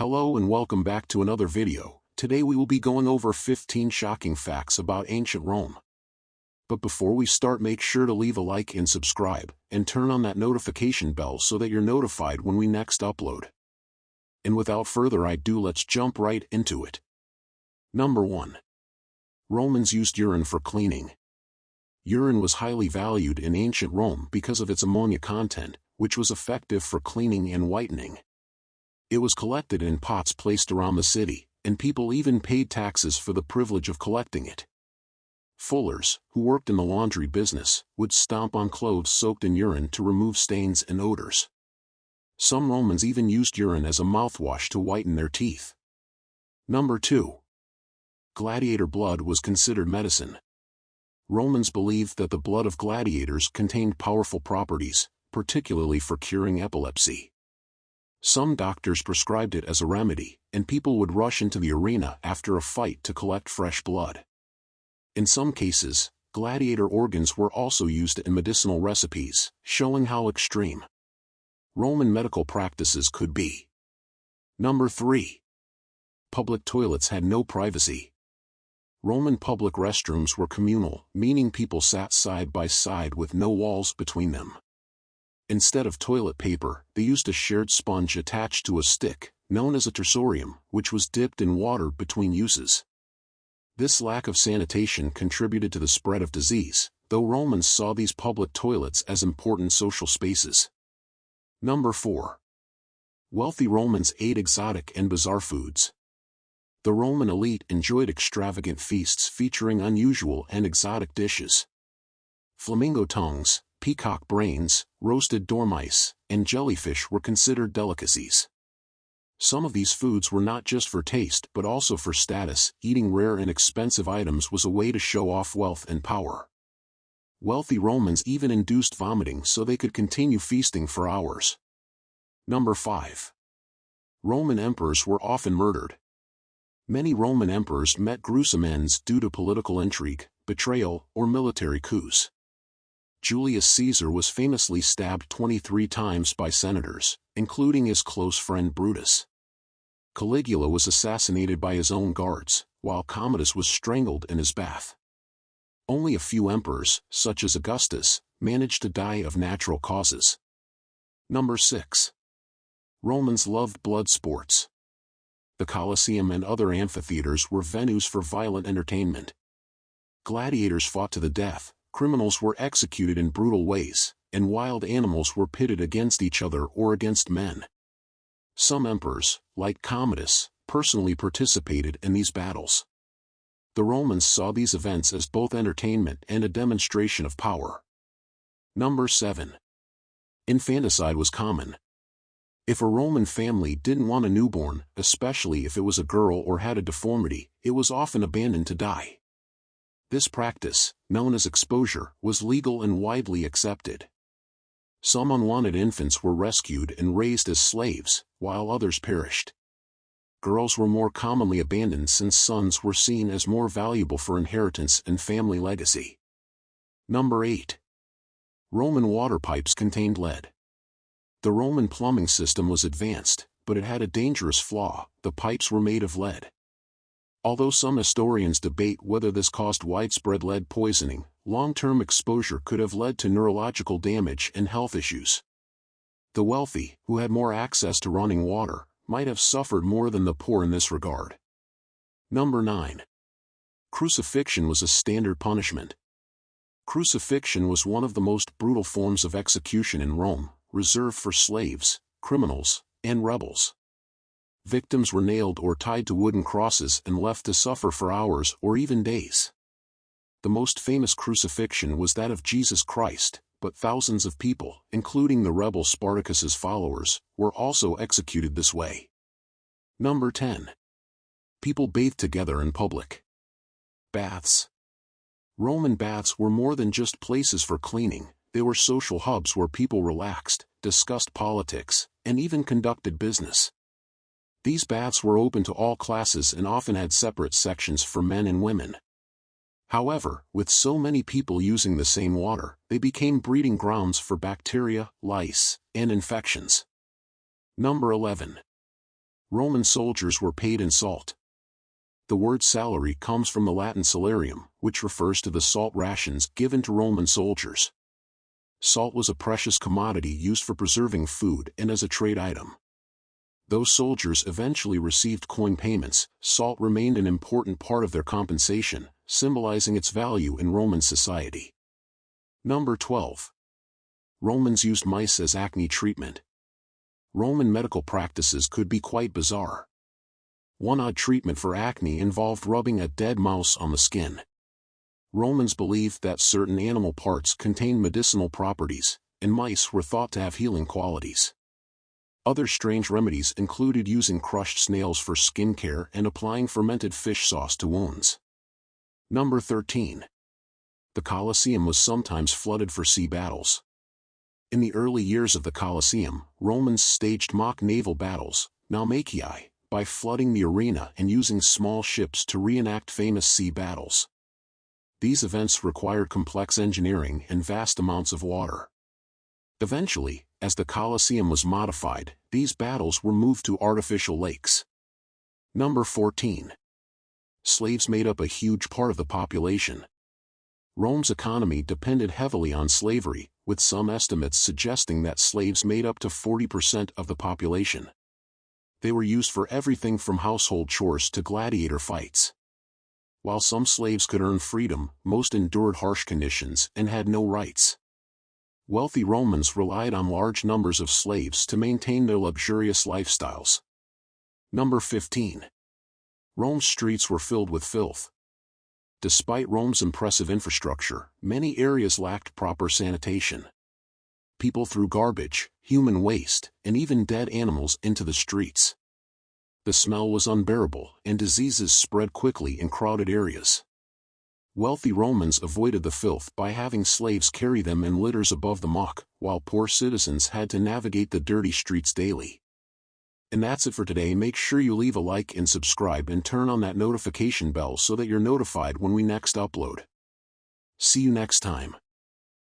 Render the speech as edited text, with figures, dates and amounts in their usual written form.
Hello and welcome back to another video. Today we will be going over 15 shocking facts about ancient Rome. But before we start, make sure to leave a like and subscribe, and turn on that notification bell so that you're notified when we next upload. And without further ado, let's jump right into it. Number 1. Romans used urine for cleaning. Urine was highly valued in ancient Rome because of its ammonia content, which was effective for cleaning and whitening. It was collected in pots placed around the city, and people even paid taxes for the privilege of collecting it. Fullers, who worked in the laundry business, would stomp on clothes soaked in urine to remove stains and odors. Some Romans even used urine as a mouthwash to whiten their teeth. Number 2. Gladiator blood was considered medicine. Romans believed that the blood of gladiators contained powerful properties, particularly for curing epilepsy. Some doctors prescribed it as a remedy, and people would rush into the arena after a fight to collect fresh blood. In some cases, gladiator organs were also used in medicinal recipes, showing how extreme Roman medical practices could be. Number 3. Public toilets had no privacy. Roman public restrooms were communal, meaning people sat side by side with no walls between them. Instead of toilet paper, they used a shared sponge attached to a stick, known as a tersorium, which was dipped in water between uses. This lack of sanitation contributed to the spread of disease, though Romans saw these public toilets as important social spaces. Number 4. Wealthy Romans ate exotic and bizarre foods. The Roman elite enjoyed extravagant feasts featuring unusual and exotic dishes. Flamingo tongues, peacock brains, roasted dormice, and jellyfish were considered delicacies. Some of these foods were not just for taste but also for status. Eating rare and expensive items was a way to show off wealth and power. Wealthy Romans even induced vomiting so they could continue feasting for hours. Number 5. Roman emperors were often murdered. Many Roman emperors met gruesome ends due to political intrigue, betrayal, or military coups. Julius Caesar was famously stabbed 23 times by senators, including his close friend Brutus. Caligula was assassinated by his own guards, while Commodus was strangled in his bath. Only a few emperors, such as Augustus, managed to die of natural causes. Number 6. Romans loved blood sports. The Colosseum and other amphitheaters were venues for violent entertainment. Gladiators fought to the death, criminals were executed in brutal ways, and wild animals were pitted against each other or against men. Some emperors, like Commodus, personally participated in these battles. The Romans saw these events as both entertainment and a demonstration of power. Number 7. Infanticide was common. If a Roman family didn't want a newborn, especially if it was a girl or had a deformity, it was often abandoned to die. This practice, known as exposure, was legal and widely accepted. Some unwanted infants were rescued and raised as slaves, while others perished. Girls were more commonly abandoned since sons were seen as more valuable for inheritance and family legacy. Number 8. Roman water pipes contained lead. The Roman plumbing system was advanced, but it had a dangerous flaw: the pipes were made of lead. Although some historians debate whether this caused widespread lead poisoning, long-term exposure could have led to neurological damage and health issues. The wealthy, who had more access to running water, might have suffered more than the poor in this regard. Number 9. Crucifixion was a standard punishment. Crucifixion was one of the most brutal forms of execution in Rome, reserved for slaves, criminals, and rebels. Victims were nailed or tied to wooden crosses and left to suffer for hours or even days. The most famous crucifixion was that of Jesus Christ, but thousands of people, including the rebel Spartacus's followers, were also executed this way. Number 10. People bathed together in public. Baths. Roman baths were more than just places for cleaning. They were social hubs where people relaxed, discussed politics, and even conducted business. These baths were open to all classes and often had separate sections for men and women. However, with so many people using the same water, they became breeding grounds for bacteria, lice, and infections. Number 11. Roman soldiers were paid in salt. The word salary comes from the Latin salarium, which refers to the salt rations given to Roman soldiers. Salt was a precious commodity used for preserving food and as a trade item. Though soldiers eventually received coin payments, salt remained an important part of their compensation, symbolizing its value in Roman society. Number 12. Romans used mice as acne treatment. Roman medical practices could be quite bizarre. One odd treatment for acne involved rubbing a dead mouse on the skin. Romans believed that certain animal parts contained medicinal properties, and mice were thought to have healing qualities. Other strange remedies included using crushed snails for skin care and applying fermented fish sauce to wounds. Number 13. The Colosseum was sometimes flooded for sea battles. In the early years of the Colosseum, Romans staged mock naval battles, naumachii, by flooding the arena and using small ships to reenact famous sea battles. These events required complex engineering and vast amounts of water. Eventually, as the Colosseum was modified, these battles were moved to artificial lakes. Number 14. Slaves made up a huge part of the population. Rome's economy depended heavily on slavery, with some estimates suggesting that slaves made up to 40% of the population. They were used for everything from household chores to gladiator fights. While some slaves could earn freedom, most endured harsh conditions and had no rights. Wealthy Romans relied on large numbers of slaves to maintain their luxurious lifestyles. Number 15. Rome's streets were filled with filth. Despite Rome's impressive infrastructure, many areas lacked proper sanitation. People threw garbage, human waste, and even dead animals into the streets. The smell was unbearable, and diseases spread quickly in crowded areas. Wealthy Romans avoided the filth by having slaves carry them in litters above the muck, while poor citizens had to navigate the dirty streets daily. And that's it for today. Make sure you leave a like and subscribe and turn on that notification bell so that you're notified when we next upload. See you next time.